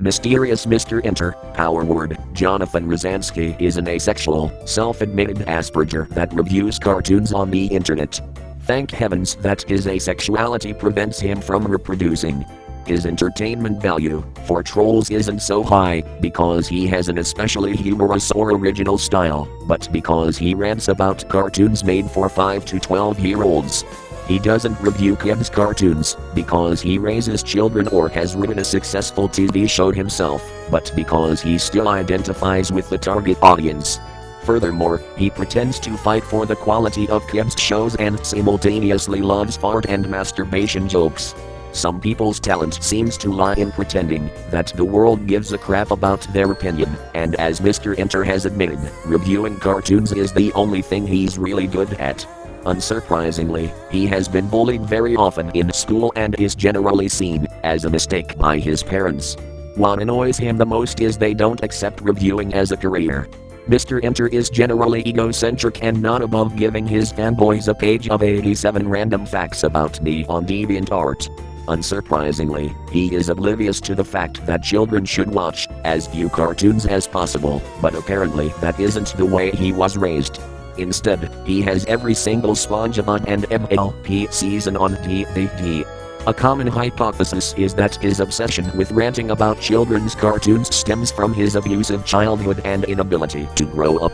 Mysterious Mr. Enter, power word. Jonathan Rosansky is an asexual, self-admitted Asperger that reviews cartoons on the internet. Thank heavens that his asexuality prevents him from reproducing. His entertainment value for trolls isn't so high because he has an especially humorous or original style, but because he rants about cartoons made for 5 to 12-year-olds. He doesn't review kids' cartoons because he raises children or has written a successful TV show himself, but because he still identifies with the target audience. Furthermore, he pretends to fight for the quality of kids' shows and simultaneously loves fart and masturbation jokes. Some people's talent seems to lie in pretending that the world gives a crap about their opinion, and as Mr. Enter has admitted, reviewing cartoons is the only thing he's really good at. Unsurprisingly, he has been bullied very often in school and is generally seen as a mistake by his parents. What annoys him the most is they don't accept reviewing as a career. Mr. Enter is generally egocentric and not above giving his fanboys a page of 87 random facts about me on DeviantArt. Unsurprisingly, he is oblivious to the fact that children should watch as few cartoons as possible, but apparently that isn't the way he was raised. Instead, he has every single SpongeBob and MLP season on DVD. A common hypothesis is that his obsession with ranting about children's cartoons stems from his abusive childhood and inability to grow up.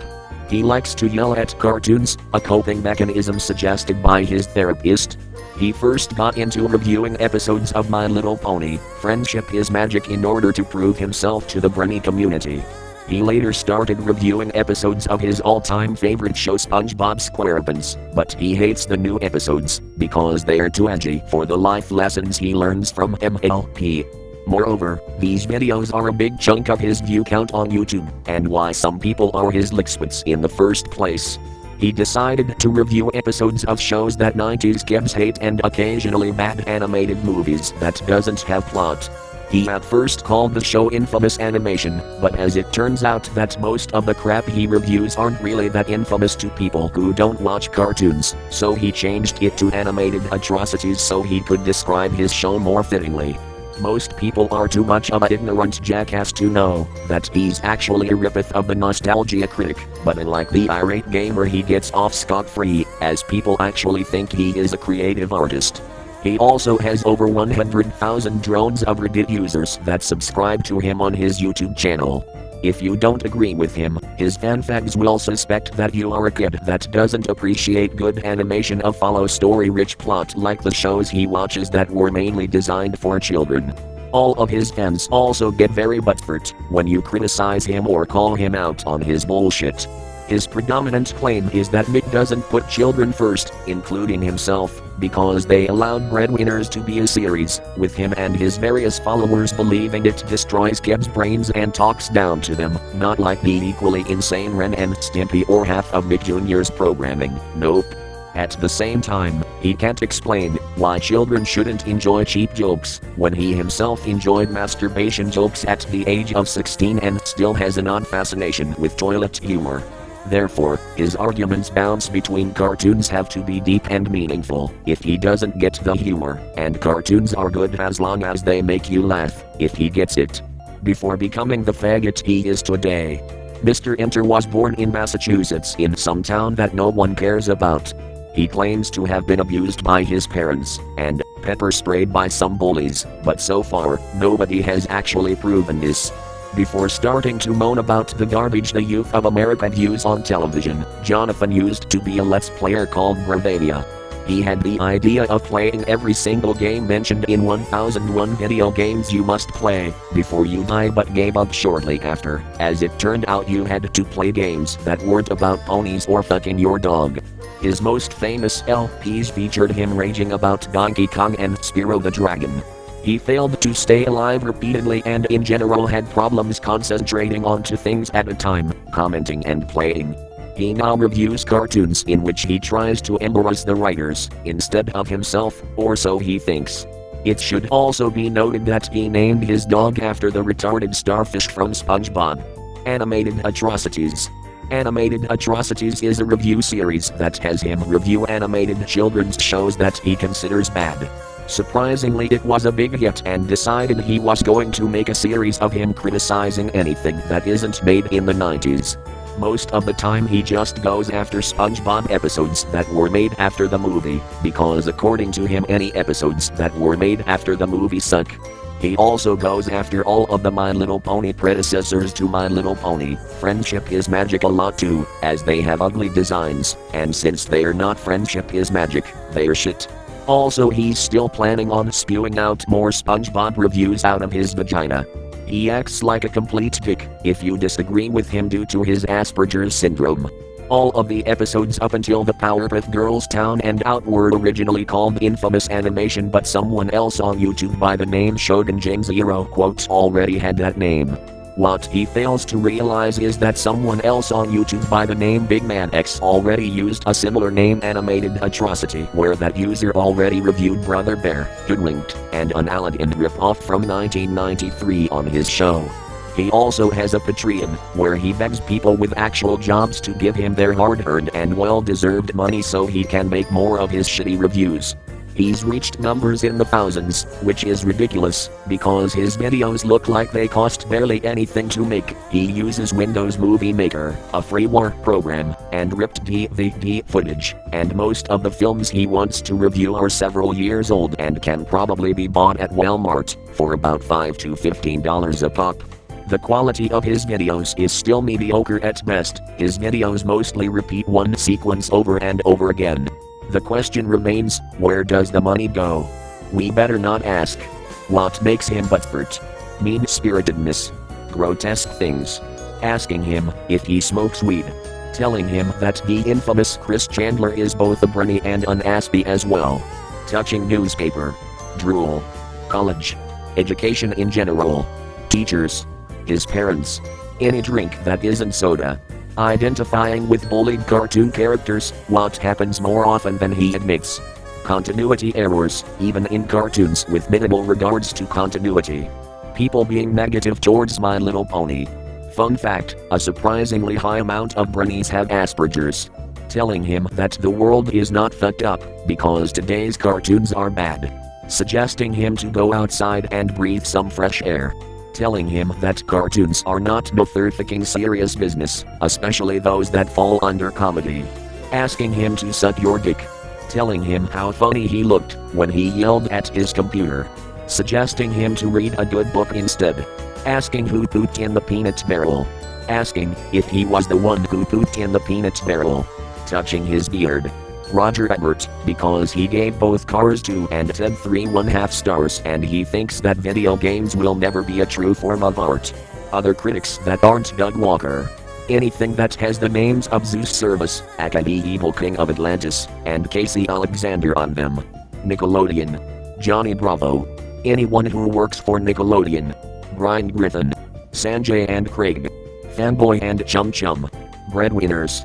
He likes to yell at cartoons, a coping mechanism suggested by his therapist. He first got into reviewing episodes of My Little Pony, Friendship is Magic in order to prove himself to the Brenny community. He later started reviewing episodes of his all-time favorite show SpongeBob SquarePants, but he hates the new episodes because they are too edgy for the life lessons he learns from MLP. Moreover, these videos are a big chunk of his view count on YouTube, and why some people are his lickswits in the first place. He decided to review episodes of shows that 90s kids hate and occasionally bad animated movies that doesn't have plot. He at first called the show infamous animation, but as it turns out that most of the crap he reviews aren't really that infamous to people who don't watch cartoons, so he changed it to animated atrocities so he could describe his show more fittingly. Most people are too much of an ignorant jackass to know that he's actually a ripoff of the Nostalgia Critic, but unlike the irate gamer he gets off scot-free, as people actually think he is a creative artist. He also has over 100,000 drones of Reddit users that subscribe to him on his YouTube channel. If you don't agree with him, his fanfags will suspect that you are a kid that doesn't appreciate good animation of follow story-rich plot like the shows he watches that were mainly designed for children. All of his fans also get very butthurt when you criticize him or call him out on his bullshit. His predominant claim is that Mick doesn't put children first, including himself, because they allowed Breadwinners to be a series, with him and his various followers believing it destroys kids' brains and talks down to them, not like the equally insane Ren and Stimpy or half of Mick Jr.'s programming. Nope. At the same time, he can't explain why children shouldn't enjoy cheap jokes, when he himself enjoyed masturbation jokes at the age of 16 and still has an odd fascination with toilet humor. Therefore, his arguments bounce between cartoons have to be deep and meaningful if he doesn't get the humor, and cartoons are good as long as they make you laugh if he gets it. Before becoming the faggot he is today, Mr. Enter was born in Massachusetts in some town that no one cares about. He claims to have been abused by his parents and pepper sprayed by some bullies, but so far, nobody has actually proven this. Before starting to moan about the garbage the youth of America views on television, Jonathan used to be a Let's Player called Bravania. He had the idea of playing every single game mentioned in 1001 Video Games You Must Play Before You Die, but gave up shortly after, as it turned out you had to play games that weren't about ponies or fucking your dog. His most famous LPs featured him raging about Donkey Kong and Spyro the Dragon. He failed to stay alive repeatedly and in general had problems concentrating on two things at a time, commenting and playing. He now reviews cartoons in which he tries to embarrass the writers, instead of himself, or so he thinks. It should also be noted that he named his dog after the retarded starfish from SpongeBob. Animated Atrocities. Animated Atrocities is a review series that has him review animated children's shows that he considers bad. Surprisingly, it was a big hit and decided he was going to make a series of him criticizing anything that isn't made in the 90s. Most of the time he just goes after SpongeBob episodes that were made after the movie, because according to him any episodes that were made after the movie suck. He also goes after all of the My Little Pony predecessors to My Little Pony. Friendship is Magic a lot too, as they have ugly designs, and since they're not Friendship is Magic, they're shit. Also, he's still planning on spewing out more SpongeBob reviews out of his vagina. He acts like a complete dick if you disagree with him due to his Asperger's syndrome. All of the episodes up until the Powerpuff Girls Town and Out were originally called Infamous Animation, but someone else on YouTube by the name Shogun Jane Zero quotes already had that name. What he fails to realize is that someone else on YouTube by the name Big Man X already used a similar name animated Atrocity, where that user already reviewed Brother Bear, Hoodwinked, and an Aladdin ripoff from 1993 on his show. He also has a Patreon, where he begs people with actual jobs to give him their hard-earned and well-deserved money so he can make more of his shitty reviews. He's reached numbers in the thousands, which is ridiculous, because his videos look like they cost barely anything to make. He uses Windows Movie Maker, a freeware program, and ripped DVD footage, and most of the films he wants to review are several years old and can probably be bought at Walmart for about $5 to $15 a pop. The quality of his videos is still mediocre at best. His videos mostly repeat one sequence over and over again. The question remains, where does the money go? We better not ask. What makes him butthurt? Mean-spiritedness. Grotesque things. Asking him if he smokes weed. Telling him that the infamous Chris Chandler is both a brony and an aspie as well. Touching newspaper. Drool. College. Education in general. Teachers. His parents. Any drink that isn't soda. Identifying with bullied cartoon characters, what happens more often than he admits. Continuity errors, even in cartoons with minimal regards to continuity. People being negative towards My Little Pony. Fun fact, a surprisingly high amount of bronies have Asperger's. Telling him that the world is not fucked up, because today's cartoons are bad. Suggesting him to go outside and breathe some fresh air. Telling him that cartoons are not motherfucking serious business, especially those that fall under comedy. Asking him to suck your dick. Telling him how funny he looked when he yelled at his computer. Suggesting him to read a good book instead. Asking who pooped in the peanut barrel. Asking if he was the one who pooped in the peanut barrel. Touching his beard. Roger Ebert, because he gave both Cars 2 and Ted 3.5 stars and he thinks that video games will never be a true form of art. Other critics that aren't Doug Walker. Anything that has the names of Zeus Service, aka Evil King of Atlantis, and Casey Alexander on them. Nickelodeon. Johnny Bravo. Anyone who works for Nickelodeon. Brian Griffin. Sanjay and Craig. Fanboy and Chum Chum. Breadwinners.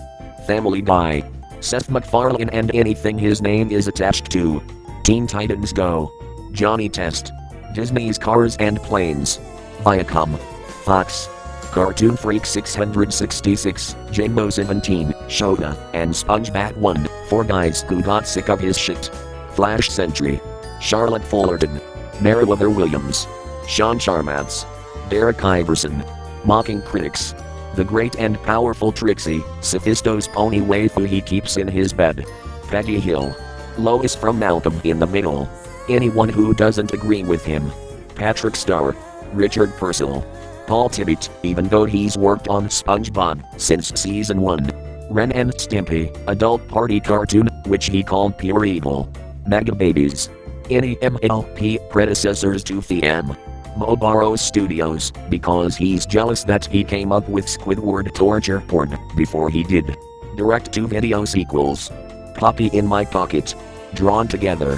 Family Guy. Seth MacFarlane and anything his name is attached to. Teen Titans Go. Johnny Test. Disney's Cars and Planes. Viacom. Fox. Cartoon Freak 666, Jimbo 17, Shota, and SpongeBat 1, 4 guys who got sick of his shit. Flash Sentry. Charlotte Fullerton. Meriwether Williams. Sean Charmats. Derek Iverson. Mocking critics. The great and powerful Trixie, Sophisto's pony waifu he keeps in his bed. Peggy Hill. Lois from Malcolm in the Middle. Anyone who doesn't agree with him. Patrick Star. Richard Purcell. Paul Tibbitt, even though he's worked on SpongeBob since season 1. Ren and Stimpy, adult party cartoon, which he called pure evil. Mega Babies. Any MLP predecessors to FM. Mobaro Studios, because he's jealous that he came up with Squidward torture porn before he did. Direct-to-video sequels. Poppy in My Pocket. Drawn Together.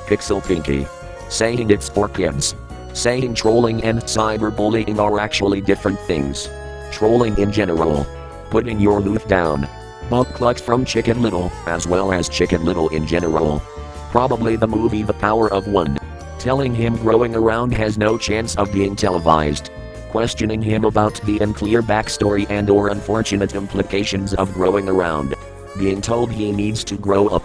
Pixel Pinky. Saying it's for kids. Saying trolling and cyberbullying are actually different things. Trolling in general. Putting your roof down. Bug Cluck from Chicken Little, as well as Chicken Little in general. Probably the movie The Power of One. Telling him growing around has no chance of being televised. Questioning him about the unclear backstory and or unfortunate implications of growing around. Being told he needs to grow up.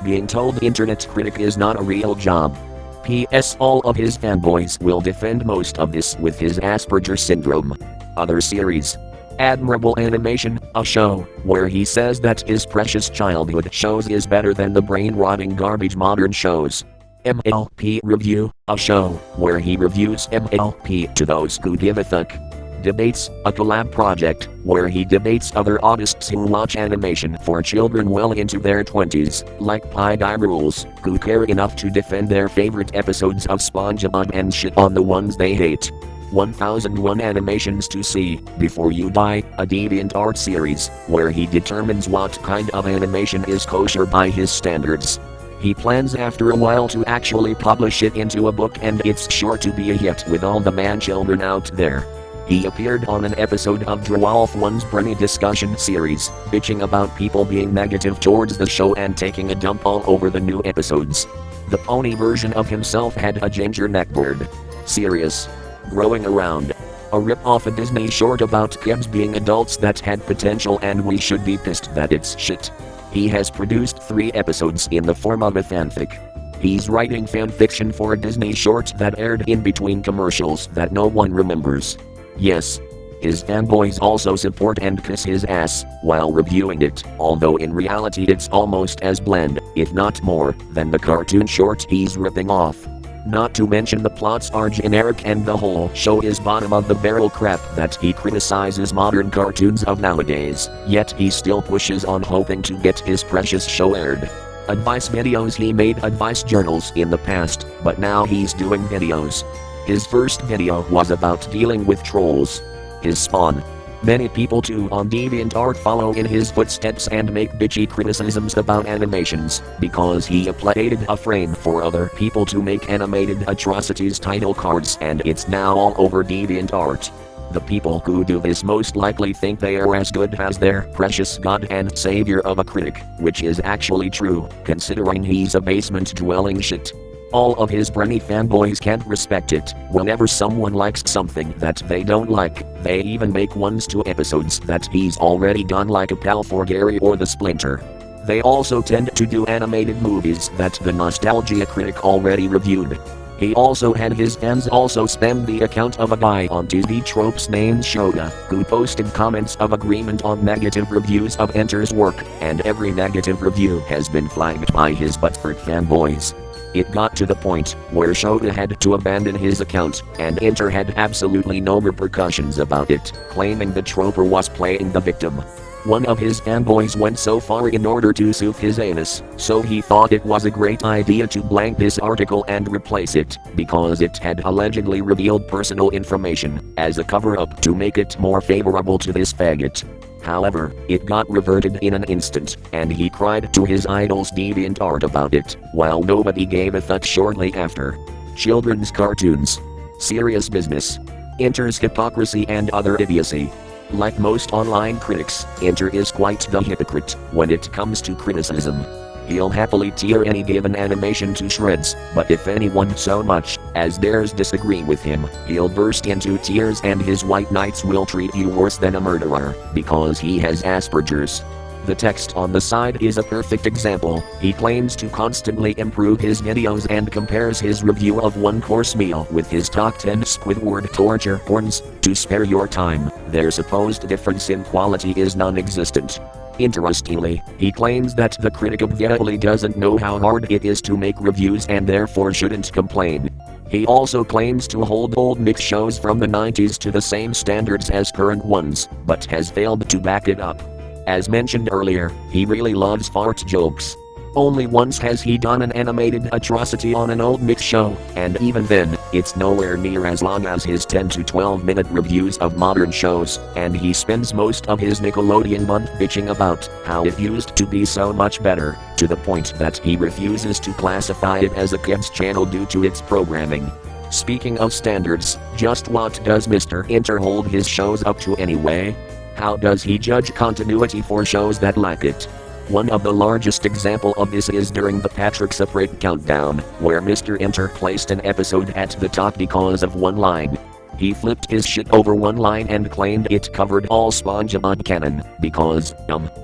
Being told the internet critic is not a real job. P.S. All of his fanboys will defend most of this with his Asperger syndrome. Other series. Admirable Animation, a show where he says that his precious childhood shows is better than the brain-rotting garbage modern shows. MLP Review, a show where he reviews MLP to those who give a fuck. Debates, a collab project where he debates other artists who watch animation for children well into their 20s, like Pie Guy Rules, who care enough to defend their favorite episodes of SpongeBob and shit on the ones they hate. 1001 Animations to See Before You Die, a DeviantArt series where he determines what kind of animation is kosher by his standards. He plans after a while to actually publish it into a book, and it's sure to be a hit with all the man-children out there. He appeared on an episode of Drawolf One's Brenny discussion series, bitching about people being negative towards the show and taking a dump all over the new episodes. The pony version of himself had a ginger neckbeard. Serious. Growing Around. A rip-off a Disney short about kids being adults that had potential and we should be pissed that it's shit. He has produced 3 episodes in the form of a fanfic. He's writing fanfiction for a Disney short that aired in between commercials that no one remembers. Yes. His fanboys also support and kiss his ass while reviewing it, although in reality it's almost as bland, if not more, than the cartoon short he's ripping off. Not to mention the plots are generic and the whole show is bottom of the barrel crap that he criticizes modern cartoons of nowadays, yet he still pushes on hoping to get his precious show aired. Advice videos. He made advice journals in the past, but now he's doing videos. His first video was about dealing with trolls. His spawn. Many people too on DeviantArt follow in his footsteps and make bitchy criticisms about animations, because he uploaded a frame for other people to make animated Atrocities title cards, and it's now all over DeviantArt. The people who do this most likely think they are as good as their precious god and savior of a critic, which is actually true, considering he's a basement-dwelling shit. All of his Brenny fanboys can't respect it. Whenever someone likes something that they don't like, they even make 1-2 episodes that he's already done, like a pal for Gary or the Splinter. They also tend to do animated movies that the Nostalgia Critic already reviewed. He also had his fans also spam the account of a guy on TV Tropes named Shoga, who posted comments of agreement on negative reviews of Enter's work, and every negative review has been flagged by his Butford fanboys. It got to the point where Shoga had to abandon his account, and Enter had absolutely no repercussions about it, claiming the troper was playing the victim. One of his fanboys went so far in order to soothe his anus, so he thought it was a great idea to blank this article and replace it, because it had allegedly revealed personal information, as a cover-up to make it more favorable to this faggot. However, it got reverted in an instant, and he cried to his idol's DeviantArt about it, while nobody gave a fuck shortly after. Children's cartoons. Serious business. Enter's hypocrisy and other idiocy. Like most online critics, Enter is quite the hypocrite when it comes to criticism. He'll happily tear any given animation to shreds, but if anyone so much as dares disagree with him, he'll burst into tears, and his white knights will treat you worse than a murderer, because he has Asperger's. The text on the side is a perfect example. He claims to constantly improve his videos and compares his review of One Course Meal with his top 10 Squidward torture porns. To spare your time, their supposed difference in quality is non-existent. Interestingly, he claims that the critic obviously doesn't know how hard it is to make reviews and therefore shouldn't complain. He also claims to hold old mix shows from the 90s to the same standards as current ones, but has failed to back it up. As mentioned earlier, he really loves fart jokes. Only once has he done an animated atrocity on an old mix show, and even then, it's nowhere near as long as his 10 to 12 minute reviews of modern shows, and he spends most of his Nickelodeon month bitching about how it used to be so much better, to the point that he refuses to classify it as a kids channel due to its programming. Speaking of standards, just what does MysteriousMrEnter hold his shows up to anyway? How does he judge continuity for shows that lack it? One of the largest example of this is during the Patrick Support countdown, where MysteriousMrEnter placed an episode at the top because of one line. He flipped his shit over one line and claimed it covered all SpongeBob canon, because,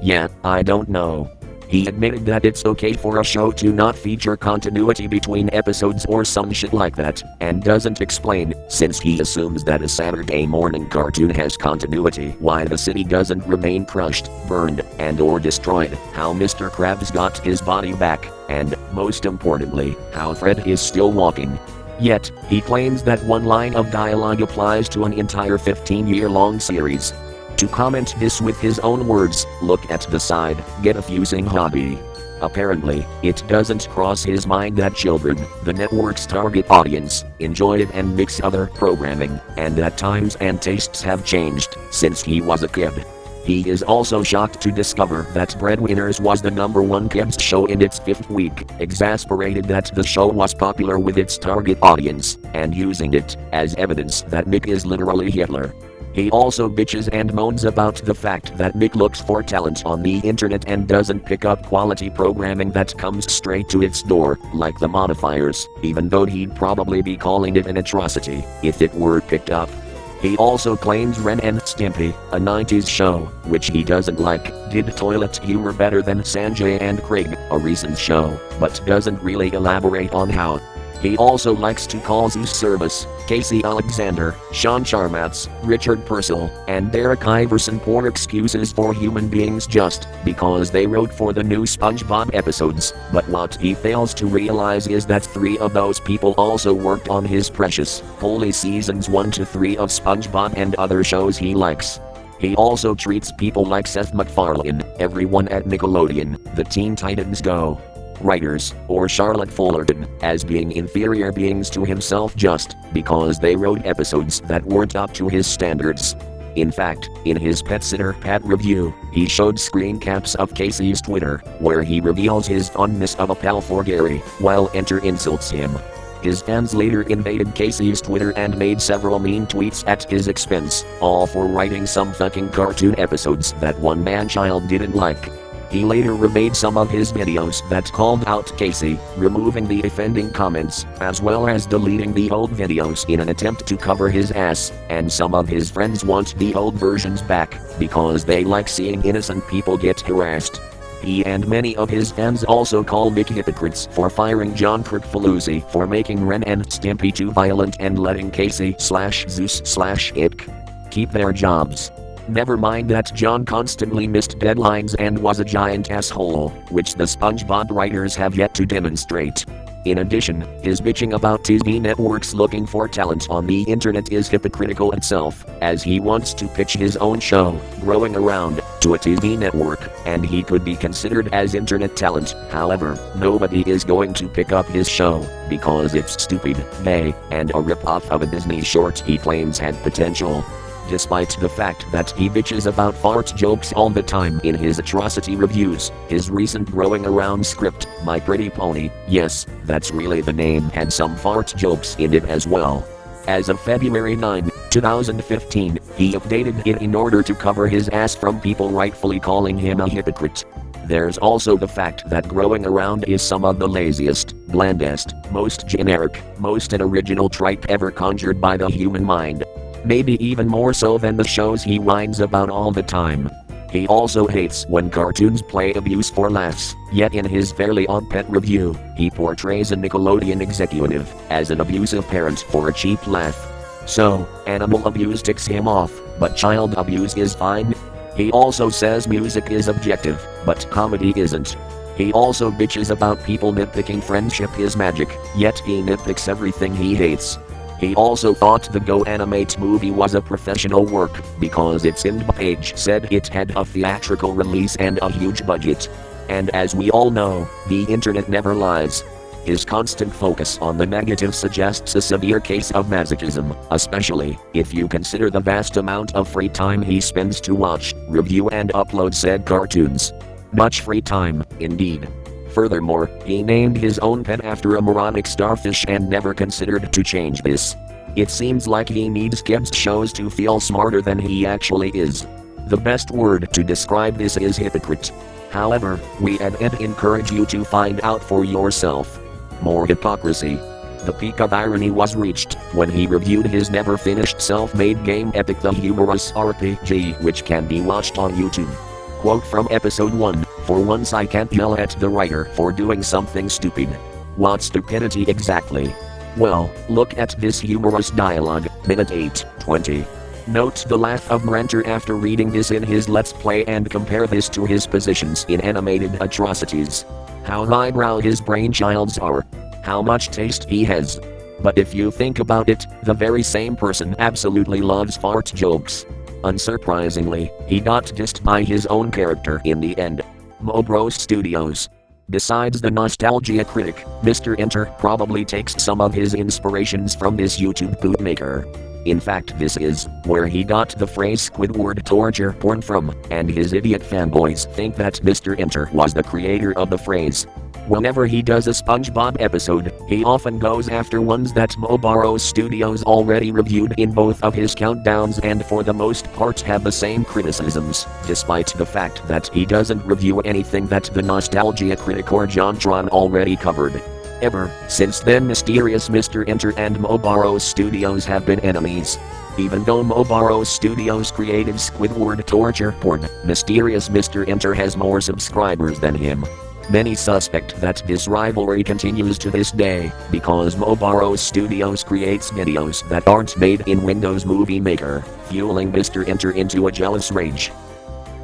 yeah, I don't know. He admitted that it's okay for a show to not feature continuity between episodes or some shit like that, and doesn't explain, since he assumes that a Saturday morning cartoon has continuity, why the city doesn't remain crushed, burned, and or destroyed, how Mr. Krabs got his body back, and, most importantly, how Fred is still walking. Yet, he claims that one line of dialogue applies to an entire 15-year-long series. To comment this with his own words, look at the side, get a fusing hobby. Apparently, it doesn't cross his mind that children, the network's target audience, enjoy it and mix other programming, and that times and tastes have changed since he was a kid. He is also shocked to discover that Breadwinners was the #1 kids show in its 5th week, exasperated that the show was popular with its target audience, and using it as evidence that Nick is literally Hitler. He also bitches and moans about the fact that Nick looks for talent on the internet and doesn't pick up quality programming that comes straight to its door, like the modifiers, even though he'd probably be calling it an atrocity if it were picked up. He also claims Ren and Stimpy, a 90s show, which he doesn't like, did toilet humor better than Sanjay and Craig, a recent show, but doesn't really elaborate on how. He also likes to call Zeus Service, Casey Alexander, Sean Charmatz, Richard Purcell, and Derek Iverson poor excuses for human beings just because they wrote for the new SpongeBob episodes, but what he fails to realize is that 3 of those people also worked on his precious, holy seasons 1 to 3 of SpongeBob and other shows he likes. He also treats people like Seth MacFarlane, everyone at Nickelodeon, the Teen Titans Go! Writers, or Charlotte Fullerton, as being inferior beings to himself just because they wrote episodes that weren't up to his standards. In fact, in his Pet Sitter Pat review, he showed screen caps of Casey's Twitter, where he reveals his fondness of a pal for Gary, while Enter insults him. His fans later invaded Casey's Twitter and made several mean tweets at his expense, all for writing some fucking cartoon episodes that one man-child didn't like. He later remade some of his videos that called out Casey, removing the offending comments, as well as deleting the old videos in an attempt to cover his ass, and some of his friends want the old versions back, because they like seeing innocent people get harassed. He and many of his fans also call Nick hypocrites for firing John Kricfalusi for making Ren and Stimpy too violent and letting Casey/Zeus/Ick keep their jobs. Never mind that John constantly missed deadlines and was a giant asshole, which the SpongeBob writers have yet to demonstrate. In addition, his bitching about TV networks looking for talent on the internet is hypocritical itself, as he wants to pitch his own show, Growing Around, to a TV network, and he could be considered as internet talent. However, nobody is going to pick up his show, because it's stupid, gay, and a rip-off of a Disney short he claims had potential. Despite the fact that he bitches about fart jokes all the time in his atrocity reviews, his recent Growing Around script, My Pretty Pony, yes, that's really the name, had some fart jokes in it as well. As of February 9, 2015, he updated it in order to cover his ass from people rightfully calling him a hypocrite. There's also the fact that Growing Around is some of the laziest, blandest, most generic, most unoriginal tripe ever conjured by the human mind. Maybe even more so than the shows he whines about all the time. He also hates when cartoons play abuse for laughs, yet in his Fairly Odd Pet review, he portrays a Nickelodeon executive as an abusive parent for a cheap laugh. So, animal abuse ticks him off, but child abuse is fine? He also says music is objective, but comedy isn't. He also bitches about people nitpicking friendship is magic, yet he nitpicks everything he hates. He also thought the Go Animate movie was a professional work, because its end page said it had a theatrical release and a huge budget. And as we all know, the internet never lies. His constant focus on the negative suggests a severe case of masochism, especially if you consider the vast amount of free time he spends to watch, review and upload said cartoons. Much free time, indeed. Furthermore, he named his own pet after a moronic starfish and never considered to change this. It seems like he needs kids shows to feel smarter than he actually is. The best word to describe this is hypocrite. However, we encourage you to find out for yourself. More hypocrisy. The peak of irony was reached when he reviewed his never-finished self-made game epic The Humorous RPG, which can be watched on YouTube. Quote from episode 1, "For once I can't yell at the writer for doing something stupid." What stupidity exactly? Well, look at this humorous dialogue, minute 8:20. Note the laugh of MrEnter after reading this in his Let's Play and compare this to his positions in animated Atrocities. How highbrow his brainchilds are. How much taste he has. But if you think about it, the very same person absolutely loves fart jokes. Unsurprisingly, he got dissed by his own character in the end. Mobros Studios. Besides the nostalgia critic, MysteriousMrEnter probably takes some of his inspirations from this YouTube poop maker. In fact, this is where he got the phrase Squidward torture porn from, and his idiot fanboys think that MysteriousMrEnter was the creator of the phrase. Whenever he does a SpongeBob episode, he often goes after ones that Mobros Studios already reviewed in both of his countdowns and for the most part have the same criticisms, despite the fact that he doesn't review anything that the nostalgia critic or JonTron already covered. Ever since then, MysteriousMrEnter and Mobros Studios have been enemies. Even though Mobros Studios created Squidward torture porn, MysteriousMrEnter has more subscribers than him. Many suspect that this rivalry continues to this day, because Mobros Studios creates videos that aren't made in Windows Movie Maker, fueling MysterioMrEnter into a jealous rage.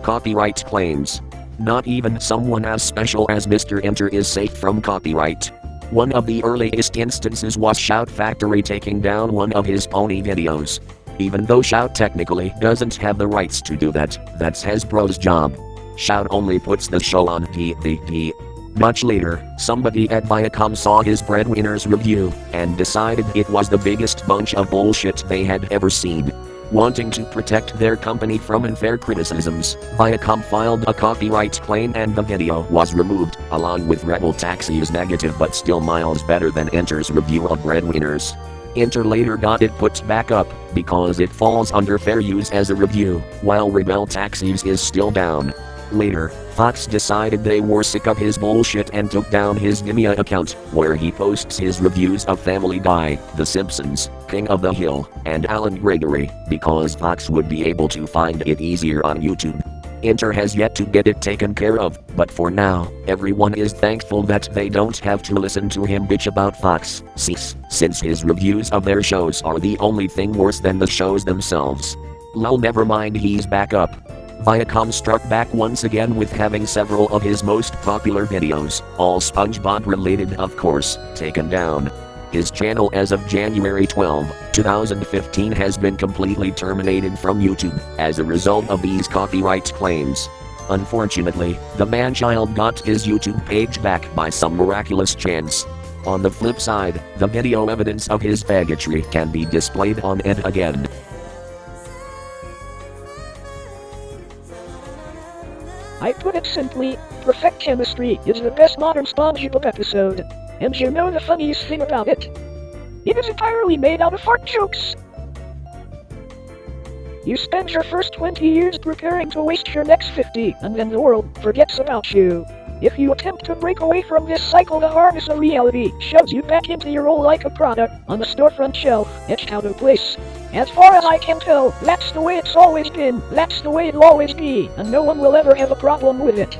Copyright claims. Not even someone as special as MysterioMrEnter is safe from copyright. One of the earliest instances was Shout Factory taking down one of his pony videos. Even though Shout technically doesn't have the rights to do that, that's Hasbro's job. Shout only puts the show on DVD. Much later, somebody at Viacom saw his Breadwinners review, and decided it was the biggest bunch of bullshit they had ever seen. Wanting to protect their company from unfair criticisms, Viacom filed a copyright claim and the video was removed, along with Rebel Taxi's negative but still miles better than Enter's review of Breadwinners. Enter later got it put back up, because it falls under fair use as a review, while Rebel Taxis is still down. Later, Fox decided they were sick of his bullshit and took down his Vimeo account, where he posts his reviews of Family Guy, The Simpsons, King of the Hill, and Alan Gregory, because Fox would be able to find it easier on YouTube. Enter has yet to get it taken care of, but for now, everyone is thankful that they don't have to listen to him bitch about Fox, since his reviews of their shows are the only thing worse than the shows themselves. Lol, never mind, he's back up. Viacom struck back once again with having several of his most popular videos, all SpongeBob related of course, taken down. His channel as of January 12, 2015 has been completely terminated from YouTube as a result of these copyright claims. Unfortunately, the man-child got his YouTube page back by some miraculous chance. On the flip side, the video evidence of his faggotry can be displayed on it again. I put it simply, Perfect Chemistry is the best modern SpongeBob episode. And you know the funniest thing about it? It is entirely made out of fart jokes. You spend your first 20 years preparing to waste your next 50, and then the world forgets about you. If you attempt to break away from this cycle, the harness of reality shoves you back into your role like a product on the storefront shelf, etched out of place. As far as I can tell, that's the way it's always been, that's the way it'll always be, and no one will ever have a problem with it.